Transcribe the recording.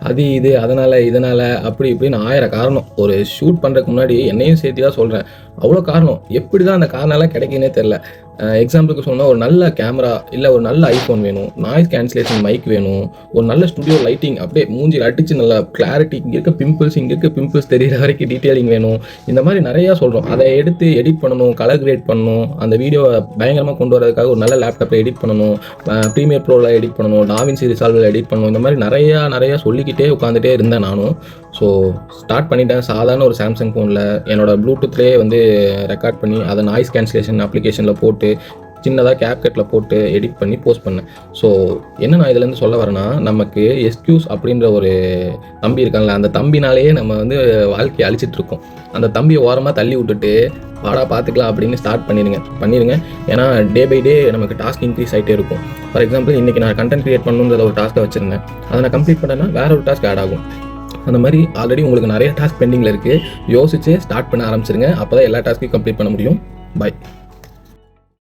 அது இது அதனால் இதனால் அப்படி இப்படின்னு 1000 காரணம். ஒரு ஷூட் பண்ணுறதுக்கு முன்னாடி என்னையும் சேர்த்து தான் சொல்கிறேன். அவ்வளோ காரணம். எப்படி தான் அந்த காரணம்லாம் கிடைக்குன்னே தெரில. எக்ஸாம்பிளுக்கு சொன்னால் ஒரு நல்ல கேமரா இல்லை ஒரு நல்ல ஐஃபோன் வேணும், நாய்ஸ் கேன்சலேஷன் மைக் வேணும், ஒரு நல்ல ஸ்டுடியோ லைட்டிங் அப்படியே மூஞ்சில் அடித்து நல்லா கிளாரிட்டி, இங்கே இருக்க பிம்பிள்ஸ் தெரிகிற வரைக்கும் டீட்டெயிலிங் வேணும். இந்த மாதிரி நிறையா சொல்கிறோம். அதை எடுத்து எடிட் பண்ணணும், கலர் கிரேட் பண்ணணும், அந்த வீடியோவை பயங்கரமாக கொண்டு வரதுக்காக ஒரு நல்ல லேப்டாப்பில் எடிட் பண்ணணும், ப்ரீமியர் ப்ரோவில் எடிட் பண்ணணும், டாவின்சி ரிசால்வில் எடிட் பண்ணணும். இந்த மாதிரி நிறையா சொல்லிக்கிட்டே உட்காந்துட்டே இருந்தேன் நானும். ஸோ ஸ்டார்ட் பண்ணிட்டேன். சாதாரண ஒரு சாம்சங் ஃபோனில் என்னோடய ப்ளூடூத்லேயே வந்து ரெக்கார்ட் பண்ணி அதை நாய்ஸ் கேன்சலேஷன் அப்ளிகேஷனில் போட்டு சின்னதாக கேப்கட்டில் போட்டு எடிட் பண்ணி போஸ்ட் பண்ணேன். ஸோ என்ன நான் இதுலேருந்து சொல்ல வரேன்னா, நமக்கு எஸ்கியூஸ் அப்படின்ற ஒரு தம்பி இருக்காங்களே, அந்த தம்பினாலேயே நம்ம வந்து வாழ்க்கையை அழிச்சிட்ருக்கோம். அந்த தம்பியை ஓரமாக தள்ளி விட்டுட்டு வாடா பார்த்துக்கலாம் அப்படின்னு ஸ்டார்ட் பண்ணிடுங்க. ஏன்னா டே பை டே நமக்கு டாஸ்க் இன்க்ரீஸ் ஆகிட்டே இருக்கும். ஃபார் எக்ஸாம்பிள் இன்றைக்கி நான் கண்டென்ட் க்ரியேட் பண்ணணுங்கிற ஒரு டாஸ்க்கை வச்சுருந்தேன். அதை நான் கம்ப்ளீட் பண்ணேன்னா வேற ஒரு டாஸ்க் ஆட் ஆகும். அந்த மாதிரி ஆல்ரெடி உங்களுக்கு நிறைய டாஸ்க் பெண்டிங்கில் இருக்குது. யோசிச்சு ஸ்டார்ட் பண்ண ஆரம்பிச்சிருங்க. அப்போ தான் எல்லா டாஸ்க்கையும் கம்ப்ளீட் பண்ண முடியும். பை.